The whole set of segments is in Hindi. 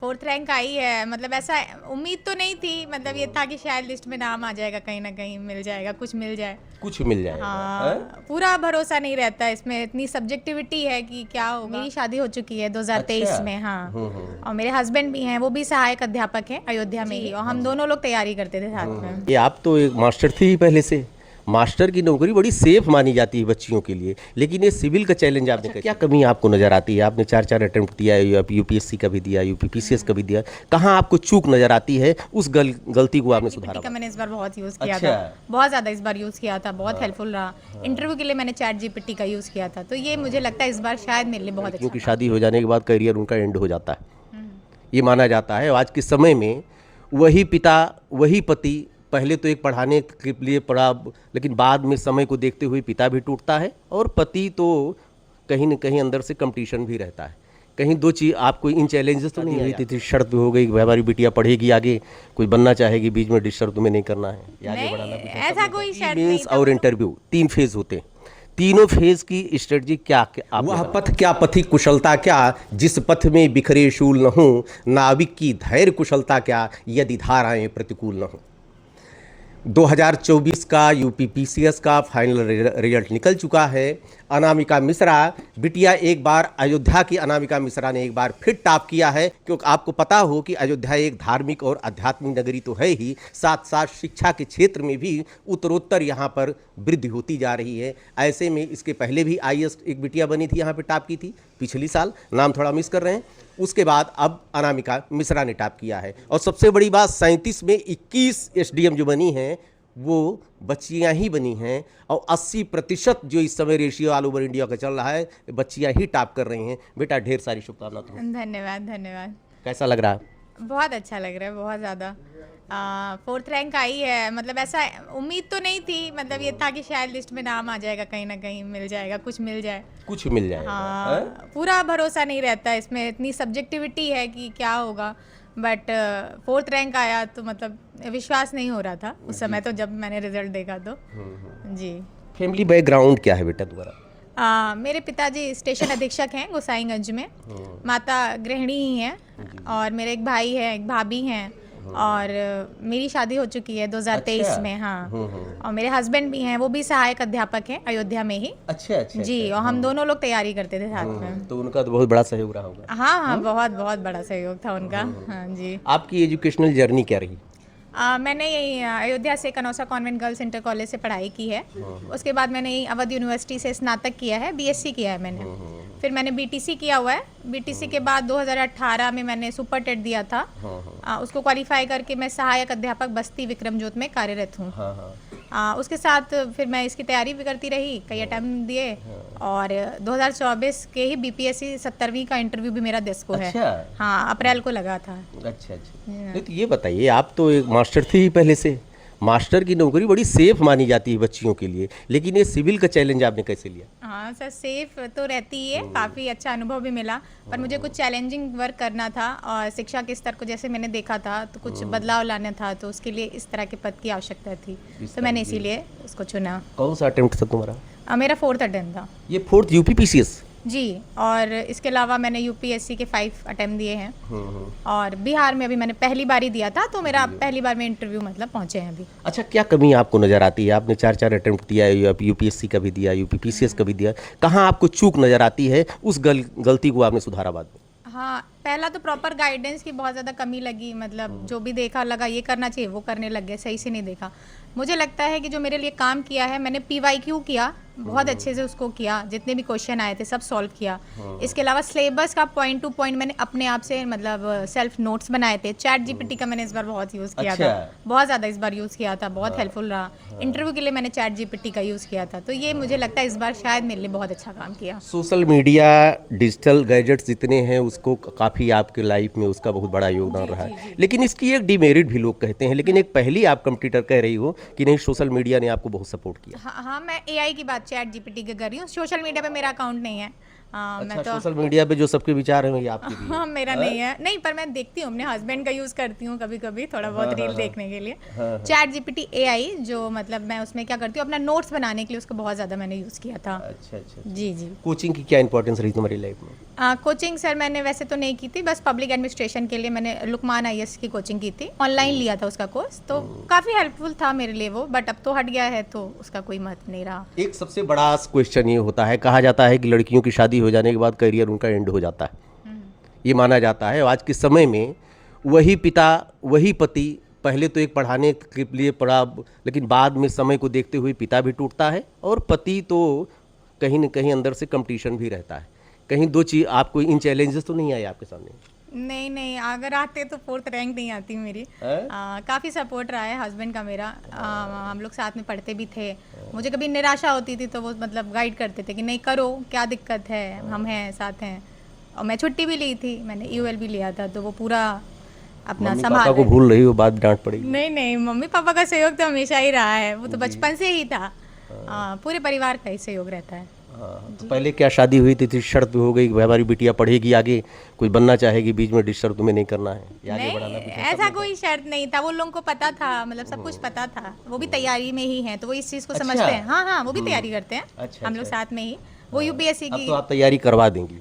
फोर्थ रैंक आई है। मतलब ऐसा उम्मीद तो नहीं थी, मतलब ये था कि शायद लिस्ट में नाम आ जाएगा, कहीं ना कहीं मिल जाएगा, कुछ मिल जाए। कुछ मिल जाएगा। हाँ, पूरा भरोसा नहीं रहता इसमें, इतनी सब्जेक्टिविटी है कि क्या होगा। मेरी शादी हो चुकी है 2023 अच्छा। में। हाँ, और मेरे हस्बैंड भी हैं, वो भी सहायक अध्यापक हैं अयोध्या में ही, और हम दोनों लोग तैयारी करते थे साथ में। ये आप तो एक मास्टर थे ही पहले से। मास्टर की नौकरी बड़ी सेफ मानी जाती है बच्चियों के लिए, लेकिन ये सिविल का चैलेंज आपने क्या कमी आपको नजर आती है? आपने 4 अटेम्प्ट दिया है, आप यूपीएससी का भी दिया, यूपीपीसीएस का भी दिया, कहाँ आपको चूक नजर आती है? उस गलती को आपने सुधारा? का मैंने इस बार बहुत यूज़ किया अच्छा। था, बहुत ज़्यादा इस बार यूज़ किया था, बहुत हेल्पफुल रहा। इंटरव्यू के लिए मैंने चैट जीपीटी का यूज़ किया था, तो ये मुझे लगता है इस बार शायद मेरे लिए बहुत अच्छा क्योंकि था। शादी हो जाने के बाद करियर उनका एंड हो जाता है, ये माना जाता है। आज के समय में वही पिता, वही पति, पहले तो एक पढ़ाने के लिए पढ़ा, लेकिन बाद में समय को देखते हुए पिता भी टूटता है और पति तो कहीं न कहीं अंदर से कंपटीशन भी रहता है। कहीं दो चीज़ आपको इन चैलेंजेस तो नहीं हुई थी? शर्त भी हो गई कि हमारी बिटिया पढ़ेगी आगे, कुछ बनना चाहेगी, बीच में डिस्टर्ब तुम्हें नहीं करना है, ये आगे बढ़ाना कुछ ऐसा कोई शर्त नहीं मेंस था। और इंटरव्यू 3 फेज होते हैं। तीनों फेज की स्ट्रेटजी क्या क्या वह पथ क्या पथिक कुशलता क्या, जिस पथ में बिखरे शूल न हो, नाविक की धैर्य कुशलता क्या, यदि धाराएं प्रतिकूल न हो। 2024 का यूपीपीसीएस का फाइनल रिजल्ट निकल चुका है। अनामिका मिश्रा बिटिया एक बार, अयोध्या की अनामिका मिश्रा ने एक बार फिर टॉप किया है, क्योंकि आपको पता हो कि अयोध्या एक धार्मिक और आध्यात्मिक नगरी तो है ही, साथ साथ शिक्षा के क्षेत्र में भी उत्तरोत्तर यहाँ पर वृद्धि होती जा रही है। ऐसे में इसके पहले भी आईएएस एक बिटिया बनी थी, यहाँ पर टॉप की थी पिछली साल, नाम थोड़ा मिस कर रहे हैं। उसके बाद अब अनामिका मिश्रा ने टॉप किया है, और सबसे बड़ी बात 37 में 21 एसडीएम जो बनी हैं वो बच्चियां ही बनी हैं, और 80% जो इस समय रेशियो ऑल ओवर इंडिया का चल रहा है, बच्चियां ही टॉप कर रही हैं। बेटा ढेर सारी शुभकामनाएं तुम्हें। धन्यवाद धन्यवाद। कैसा लग रहा है? बहुत अच्छा लग रहा है, बहुत ज़्यादा। फोर्थ रैंक आई है। मतलब ऐसा उम्मीद तो नहीं थी, मतलब ये था कि शायद लिस्ट में नाम आ जाएगा, कहीं ना कहीं मिल जाएगा, कुछ मिल जाए। कुछ मिल जाएगा। हाँ, पूरा भरोसा नहीं रहता इसमें, इतनी सब्जेक्टिविटी है कि क्या होगा। बट फोर्थ रैंक आया तो मतलब विश्वास नहीं हो रहा था उस समय, तो जब मैंने रिजल्ट देखा तो। जी। फैमिली बैकग्राउंड क्या है बेटा तुम्हारा? मेरे पिताजी स्टेशन अधीक्षक हैं गोसाईगंज में, माता गृहिणी ही हैं, और मेरे एक भाई है, एक भाभी हैं, और मेरी शादी हो चुकी है 2023 अच्छा। में। हाँ, और मेरे हस्बैंड भी हैं, वो भी सहायक अध्यापक हैं अयोध्या में ही। अच्छा अच्छा। जी, और हम दोनों लोग तैयारी करते थे साथ में। तो उनका तो बहुत बड़ा सहयोग रहा होगा। हाँ हाँ, बहुत बहुत बड़ा सहयोग था उनका। हाँ जी। आपकी एजुकेशनल जर्नी क्या रही? मैंने यही अयोध्या से कनौसा कॉन्वेंट गर्ल्स इंटर कॉलेज से पढ़ाई की है। उसके बाद मैंने यही अवध यूनिवर्सिटी से स्नातक किया है, बीएससी किया है मैंने। फिर मैंने बीटीसी किया हुआ है। बीटीसी के बाद 2018 में मैंने सुपर टेट दिया था। उसको क्वालिफाई करके मैं सहायक अध्यापक बस्ती विक्रमजोत में कार्यरत हूँ। उसके साथ फिर मैं इसकी तैयारी भी करती रही, कई अटैम्प्ट दिए, और 2024 के ही बीपीएससी 70वीं का इंटरव्यू भी मेरा 10 को है। अच्छा। हाँ, अप्रैल को लगा था। अच्छा अच्छा। नहीं तो ये बताइए, आप तो एक मास्टर थे ही पहले से। मास्टर की नौकरी बड़ी सेफ मानी जाती है बच्चियों के लिए, लेकिन ये सिविल का चैलेंज आपने कैसे लिया? हाँ सर, सेफ तो रहती ही है, काफ़ी अच्छा अनुभव भी मिला, पर मुझे कुछ चैलेंजिंग वर्क करना था, और शिक्षा के स्तर को जैसे मैंने देखा था तो कुछ बदलाव लाना था, तो उसके लिए इस तरह के पद की आवश्यकता थी, तो मैंने इसीलिए उसको चुना। कौन सा अटेम्प्ट था तुम्हारा? मेरा फोर्थ अटेम्प्ट था। ये फोर्थ यूपीपीसीएस? जी, और इसके अलावा मैंने यूपीएससी के 5 अटेम्प्ट दिए हैं, और बिहार में अभी मैंने पहली बार ही दिया था, तो मेरा पहली बार में इंटरव्यू मतलब पहुंचे हैं अभी। अच्छा, क्या कमी आपको नज़र आती है? आपने 4 अटेम्प्ट दिया है, आप यूपीएससी का भी दिया, यूपीपीसीएस का भी दिया, कहाँ आपको चूक नज़र आती है? उस गलती को आपने सुधारा बाद में? हाँ, पहला तो प्रॉपर गाइडेंस की बहुत ज़्यादा कमी लगी, मतलब जो भी देखा लगा ये करना चाहिए वो करने लग गए, सही से नहीं देखा। मुझे लगता है कि जो मेरे लिए काम किया है, मैंने पीवाईक्यू किया, बहुत अच्छे से उसको किया, जितने भी क्वेश्चन आए थे सब सॉल्व किया। इसके अलावा सिलेबस का पॉइंट टू पॉइंट मैंने अपने आप से मतलब सेल्फ नोट्स बनाए थे। चैट जीपीटी का मैंने इस बार बहुत यूज़ किया था, बहुत ज़्यादा इस बार यूज़ किया था, बहुत हेल्पफुल रहा। इंटरव्यू के लिए मैंने चैट जीपीटी का यूज़ किया था, तो ये मुझे लगता है इस बार शायद मेरे लिए बहुत अच्छा काम किया। सोशल मीडिया, डिजिटल गैजेट्स जितने हैं, उसको काफ़ी आपके लाइफ में उसका बहुत बड़ा योगदान रहा है, लेकिन इसकी एक डिमेरिट भी लोग कहते हैं, लेकिन एक पहली आप कंप्यूटर कह रही हो कि नहीं, सोशल मीडिया ने आपको बहुत सपोर्ट किया। हाँ हाँ, मैं एआई की बात चैट जीपीटी की कर रही हूँ, सोशल मीडिया पे मेरा अकाउंट नहीं है। अच्छा, मैं तो सोशल मीडिया पे जो सबके विचार हैं, ये आपके भी हाँ, मेरा नहीं है, नहीं, पर मैं देखती हूँ, अपने हस्बैंड का यूज़ करती हूँ कभी कभी, थोड़ा बहुत रील देखने के लिए। चैट जीपीटी एआई जो मतलब मैं उसमें क्या करती हूँ, अपना नोट्स बनाने के लिए उसको बहुत ज़्यादा मैंने यूज़ किया था। अच्छा अच्छा। जी जी। कोचिंग की क्या इंपॉर्टेंस रही तुम्हारी लाइफ में? कोचिंग सर मैंने वैसे तो नहीं की थी, बस पब्लिक एडमिनिस्ट्रेशन के लिए मैंने लुकमान आईएएस की कोचिंग की थी, ऑनलाइन लिया था उसका कोर्स, तो काफ़ी हेल्पफुल था मेरे लिए वो, बट अब तो हट गया है तो उसका कोई महत्व नहीं रहा। एक सबसे बड़ा क्वेश्चन ये होता है, कहा जाता है कि लड़कियों की शादी हो जाने के बाद करियर उनका एंड हो जाता है, ये माना जाता है। आज के समय में वही पिता वही पति पहले तो एक पढ़ाने के लिए पढ़ा, लेकिन बाद में समय को देखते हुए पिता भी टूटता है और पति तो कहीं न कहीं अंदर से कंपटीशन भी रहता है। कहीं दो चीज़ आपको इन चैलेंजेस तो नहीं आए आपके सामने? नहीं नहीं, अगर आते तो 4th रैंक नहीं आती मेरी। काफ़ी सपोर्ट रहा है हस्बैंड का मेरा। हम लोग साथ में पढ़ते भी थे। मुझे कभी निराशा होती थी तो वो मतलब गाइड करते थे कि नहीं करो, क्या दिक्कत है, हम हैं साथ हैं। और मैं छुट्टी भी ली थी, मैंने ईओएल भी लिया था, तो वो पूरा अपना मम्मी संभाल पापा को रहे थे। भूल रही हो, बात डांट पड़ेगी। नहीं नहीं, मम्मी पापा का सहयोग तो हमेशा ही रहा है, वो तो बचपन से ही था। पूरे परिवार का ही सहयोग रहता है। हाँ, तो पहले क्या शादी हुई थी शर्त हो गई कि भाई हमारी बिटिया पढ़ेगी आगे, कुछ बनना चाहेगी, बीच में डिस्टर्ब तुम्हें नहीं करना है या आगे बढ़ाना नहीं, कुछ ऐसा कोई शर्त नहीं था, वो लोगों को पता था, मतलब सब कुछ पता था। वो भी तैयारी में ही हैं, तो वो इस चीज़ को अच्छा। समझते हैं। हाँ हाँ, वो भी तैयारी करते हैं। अच्छा, हम लोग अच्छा। साथ में ही, वो यूपीएससी अब की। तो आप तैयारी करवा देंगी।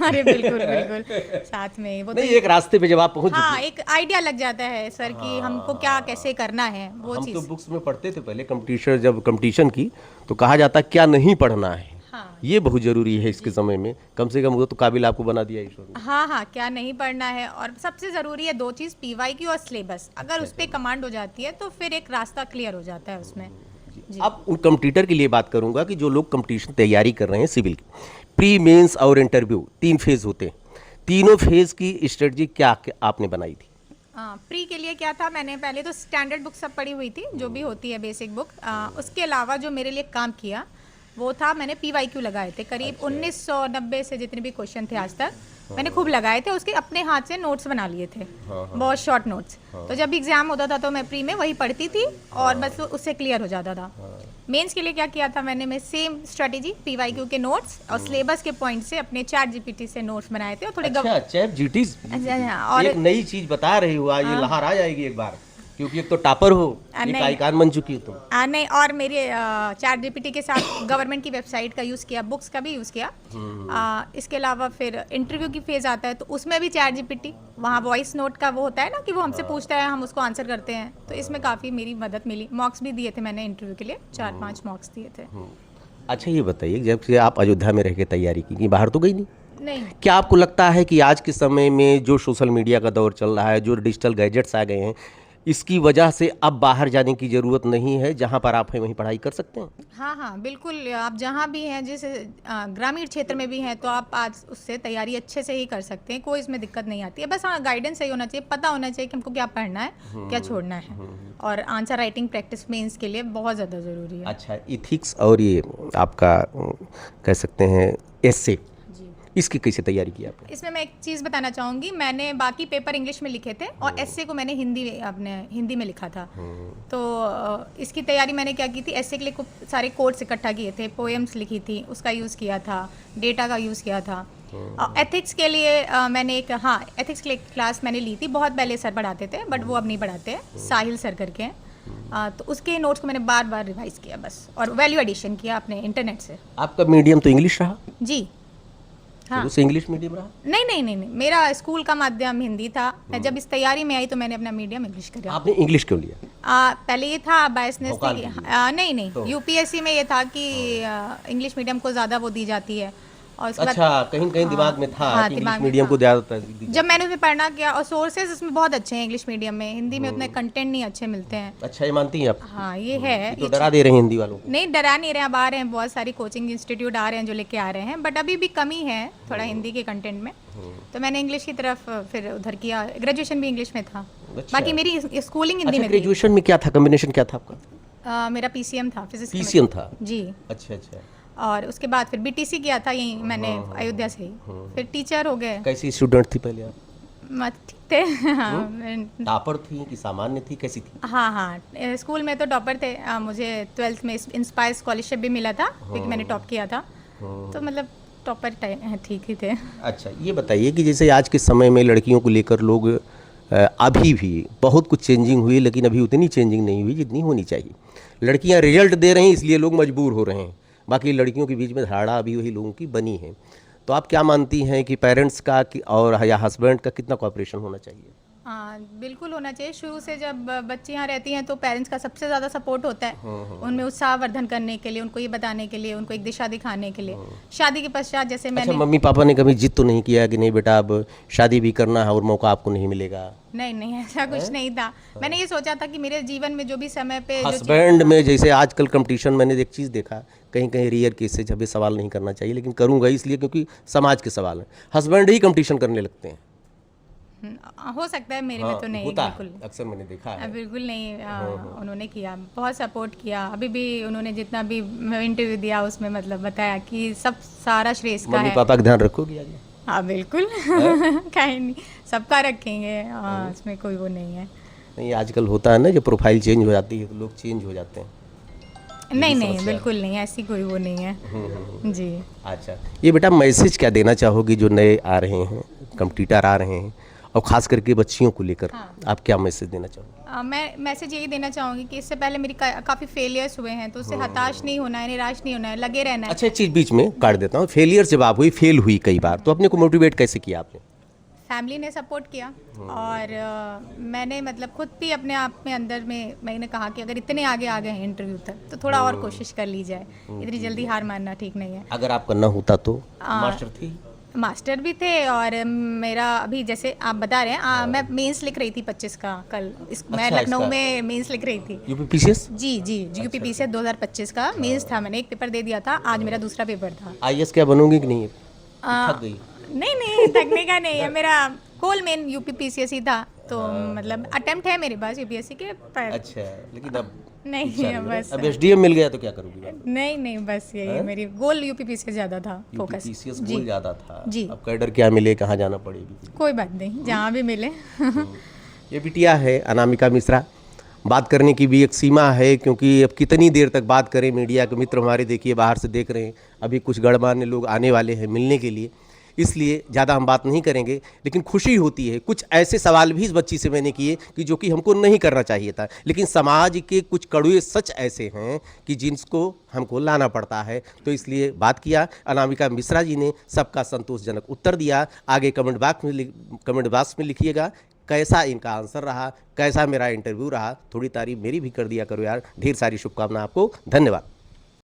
अरे बिल्कुल बिल्कुल, साथ में ही वो नहीं, तो। एक रास्ते पे जब आप पहुंच हाँ, चुकी। एक आइडिया लग जाता है सर कि हमको क्या कैसे करना है वो हम तो चीज़। बुक्स में पढ़ते थे पहले, कंपटीशन जब कंपटीशन की तो कहा जाता क्या नहीं पढ़ना है, हाँ ये बहुत जरूरी है इसके समय में। कम से कम वो तो काबिल आपको बना दिया ईश्वर ने। हाँ हाँ, क्या नहीं पढ़ना है, और सबसे ज़रूरी है 2 चीज़, पीवाईक्यू और सिलेबस। अगर उस पर कमांड हो जाती है तो फिर एक रास्ता क्लियर हो जाता है उसमें। जी। अब उन कंपटीटर के लिए बात करूंगा कि जो लोग कंपटीशन तैयारी कर रहे हैं सिविल की, प्री मेंस और इंटरव्यू 3 फेज होते हैं, तीनों फेज की स्ट्रेटजी क्या आपने बनाई थी? प्री के लिए क्या था, मैंने पहले तो स्टैंडर्ड बुक सब पढ़ी हुई थी, जो भी होती है बेसिक बुक। उसके अलावा जो मेरे लिए काम किया वो था, मैंने पीवाईक्यू लगाए थे करीब 1990 से जितने भी क्वेश्चन थे आज तक मैंने खूब लगाए थे, उसके अपने हाथ से नोट्स बना लिए थे। बहुत शॉर्ट नोट्स। तो जब एग्जाम होता था तो मैं प्री में वही पढ़ती थी और बस उससे क्लियर हो जाता था। मेंस के लिए क्या किया था मैं सेम स्ट्रेटेजी, पीवाईक्यू के नोट्स और सिलेबस के पॉइंट से अपने चैट जीपीटी से नोट्स बनाए थे और थोड़े अच्छा, चैट जीटी और एक नई चीज बता रही हो, ये लहर आ जाएगी एक बार, क्योंकि एक तो टॉपर हो, एक नहीं। आइकॉन बन चुकी हो तुम। नहीं, और मेरे चैट जीपीटी के साथ गवर्नमेंट की वेबसाइट का यूज़ किया, बुक्स का भी यूज़ किया। इसके अलावा फिर इंटरव्यू की फेज़ आता है तो उसमें भी चैट जीपीटी, वहाँ वॉइस नोट का वो होता है ना कि वो हमसे पूछता है, हम उसको आंसर करते हैं, तो इसमें काफ़ी मेरी मदद मिली। मॉक्स भी दिए थे मैंने इंटरव्यू के लिए, 4-5 मॉक्स दिए थे। अच्छा, ये बताइए जब से आप अयोध्या में रह के तैयारी की, बाहर तो गई नहीं, नहीं, क्या आपको लगता है कि आज के समय में जो सोशल मीडिया का दौर चल रहा है, जो डिजिटल गैजेट्स आ गए हैं, इसकी वजह से अब बाहर जाने की ज़रूरत नहीं है, जहाँ पर आप हैं वहीं पढ़ाई कर सकते हैं? हाँ हाँ बिल्कुल, आप जहाँ भी हैं, जैसे ग्रामीण क्षेत्र में भी हैं तो आप आज उससे तैयारी अच्छे से ही कर सकते हैं, कोई इसमें दिक्कत नहीं आती है। बस हाँ, गाइडेंस सही होना चाहिए, पता होना चाहिए कि हमको क्या पढ़ना है, क्या छोड़ना है। और आंसर राइटिंग प्रैक्टिस मेंस के लिए बहुत ज़्यादा ज़रूरी है। अच्छा, इथिक्स और ये आपका कह सकते हैं एसे, इसकी कैसे तैयारी की आपने? इसमें मैं एक चीज़ बताना चाहूँगी, मैंने बाकी पेपर इंग्लिश में लिखे थे और एस्से को मैंने हिंदी में लिखा था। तो इसकी तैयारी मैंने क्या की थी, एस्से के लिए खूब सारे कोट्स इकट्ठा किए थे, पोएम्स लिखी थी, उसका यूज़ किया था, डेटा का यूज़ किया था। एथिक्स के लिए मैंने एथिक्स के लिए क्लास मैंने ली थी, बहुत पहले सर पढ़ाते थे बट वो अब नहीं पढ़ाते हैं, साहिल सर करके हैं। तो उसके नोट्स को मैंने बार बार रिवाइज़ किया बस, और वैल्यू एडिशन किया अपने इंटरनेट से। आपका मीडियम तो इंग्लिश रहा? जी हाँ। शुरू से इंग्लिश मीडियम रहा? नहीं नहीं नहीं नहीं, मेरा स्कूल का माध्यम हिंदी था। मैं जब इस तैयारी में आई तो मैंने अपना मीडियम इंग्लिश कर आपने इंग्लिश क्यों लिया? पहले ये था बायसनेस भोकाल थी के नहीं नहीं, तो? यूपीएससी में ये था कि इंग्लिश मीडियम को ज़्यादा वो दी जाती है, और उसके बाद अच्छा, कहीं कहीं दिमाग में था हाँ, कि दिमाग इंग्लिश में मीडियम था। को ज़्यादातर दी जब मैंने उसमें पढ़ना किया, और सोर्सेज उसमें बहुत अच्छे हैं इंग्लिश मीडियम में, हिंदी में उतने कंटेंट नहीं अच्छे मिलते हैं। अच्छा, ये मानती हैं आप? हाँ ये है, तो डरा दे रहे हैं हिंदी वालों को। नहीं डरा नहीं रहे, अब आ रहे हैं बहुत सारी कोचिंग इंस्टीट्यूट आ रहे हैं जो लेके आ रहे हैं, बट अभी भी कमी है थोड़ा हिंदी के कंटेंट में। तो मैंने इंग्लिश की तरफ फिर उधर किया, ग्रेजुएशन भी इंग्लिश में था। अच्छा। बाकी मेरी स्कूलिंग हिंदी अच्छा, में थी। ग्रेजुएशन में क्या था, कॉम्बिनेशन क्या था आपका? मेरा पीसीएम था, फिजिक्स पीसीएम था? जी। अच्छा अच्छा। और उसके बाद फिर बीटीसी किया था यहीं मैंने अयोध्या से ही, फिर टीचर हो गए। कैसी स्टूडेंट थी पहले आप? ठीक थे। हाँ टॉपर थी कि सामान्य थी, कैसी थी? हाँ, स्कूल में तो टॉपर थे। मुझे 12th में इंस्पायर स्कॉलरशिप भी मिला था क्योंकि मैंने टॉप किया था, तो मतलब टॉपर ठीक ही थे। अच्छा, ये बताइए कि जैसे आज के समय में लड़कियों को लेकर लोग अभी भी बहुत कुछ चेंजिंग हुई, लेकिन अभी उतनी चेंजिंग नहीं हुई जितनी होनी चाहिए। लड़कियां रिजल्ट दे रही हैं इसलिए लोग मजबूर हो रहे हैं, बाकी लड़कियों के बीच में धारणा अभी वही लोगों की बनी है। तो आप क्या मानती हैं कि पेरेंट्स का और या हस्बैंड का कितना कोऑपरेशन होना चाहिए? हाँ, बिल्कुल होना चाहिए। शुरू से जब बच्ची यहाँ रहती हैं तो पेरेंट्स का सबसे ज़्यादा सपोर्ट होता है उनमें उत्साहवर्धन करने के लिए, उनको ये बताने के लिए, उनको एक दिशा दिखाने के लिए। शादी के पश्चात जैसे अच्छा, मैंने मम्मी पापा ने कभी जिद तो नहीं किया कि नहीं बेटा अब शादी भी करना है और मौका आपको नहीं मिलेगा? नहीं ऐसा कुछ नहीं था। मैंने ये सोचा था कि मेरे जीवन में जो भी समय पे जो हस्बैंड में जैसे आजकल कंपटीशन, मैंने एक चीज़ देखा, कहीं कहीं रेयर केसेज, अभी सवाल नहीं करना चाहिए लेकिन करूंगा इसलिए क्योंकि समाज के सवाल हैं, हस्बैंड ही कंपटीशन करने लगते हैं। हो सकता है मेरे में तो नहीं, होता बिल्कुल है, अक्सर मैंने देखा है। बिल्कुल नहीं। उन्होंने किया, बहुत सपोर्ट किया। अभी भी उन्होंने जितना भी इंटरव्यू दिया उसमें मतलब बताया कि सब सारा श्रेय का मम्मी है। पापा का ध्यान रखोगी आगे? हाँ बिल्कुल कहीं नहीं, सबका रखेंगे। हाँ, इसमें कोई वो नहीं है। नहीं, आजकल होता है ना, जो प्रोफाइल चेंज हो जाती है तो लोग चेंज हो जाते हैं। नहीं बिल्कुल नहीं, ऐसी कोई वो नहीं है जी। अच्छा, ये बेटा मैसेज क्या देना चाहोगी जो नए आ रहे हैं, कंपटीटर आ रहे हैं, और ख़ास करके बच्चियों को लेकर आप क्या मैसेज देना चाहोगे? मैं मैसेज यही देना चाहूँगी कि इससे पहले मेरी काफ़ी फेलियर्स हुए हैं तो उससे हताश नहीं होना है, निराश नहीं होना है, लगे रहना है। अच्छा, एक चीज़ बीच में काट देता हूँ, फेलियर जब आप हुई, फेल हुई कई बार, तो अपने को मोटिवेट कैसे किया आपने? फैमिली ने सपोर्ट किया और मैंने मतलब खुद भी अपने आप में अंदर में मैंने कहा कि अगर इतने आगे आ गए हैं इंटरव्यू तक तो थोड़ा और कोशिश कर ली जाए, इतनी जल्दी हार मानना ठीक नहीं है। अगर आपका ना होता तो? मास्टर थी? मास्टर भी थे और मेरा अभी जैसे आप बता रहे हैं मैं मेंस लिख रही थी 25 का कल मैं अच्छा, लखनऊ इसका? में मेंस लिख रही थी। यूपीपीसीएस? जी यूपीपीसीएस 2025 का मेंस था। मैंने एक पेपर दे दिया था, आज मेरा दूसरा पेपर था। आईएएस क्या बनोगी कि नहीं? आ, थक गई? नहीं थकने का नहीं है, मेरा गोल मेन यूपीपीसीएस ही था तो मतलब अटेम्प्ट है मेरे पास यूपीएससी के पर। अच्छा, लेकिन अब नहीं बस अब एसडीएम मिल गया तो क्या करोगी? नहीं बस यही मेरी गोल यूपीपीसीएस ज़्यादा था, फोकस यूपीपीसीएस गोल ज़्यादा था जी। अब कैडर क्या मिले, कहाँ जाना पड़ेगी? कोई बात नहीं, जहाँ भी मिले ये बिटिया है अनामिका मिश्रा। बात करने की भी एक सीमा है क्योंकि अब कितनी देर तक बात करें, मीडिया के मित्र हमारे देखिए बाहर से देख रहे हैं, अभी कुछ गणमान्य लोग आने वाले हैं मिलने के लिए, इसलिए ज़्यादा हम बात नहीं करेंगे। लेकिन खुशी होती है, कुछ ऐसे सवाल भी इस बच्ची से मैंने किए कि जो कि हमको नहीं करना चाहिए था, लेकिन समाज के कुछ कड़वे सच ऐसे हैं कि जिनको हमको लाना पड़ता है, तो इसलिए बात किया। अनामिका मिश्रा जी ने सबका संतोषजनक उत्तर दिया। आगे कमेंट बॉक्स में लिखिएगा कैसा इनका आंसर रहा, कैसा मेरा इंटरव्यू रहा। थोड़ी तारीफ मेरी भी कर दिया करो यार। ढेर सारी शुभकामनाएं आपको, धन्यवाद।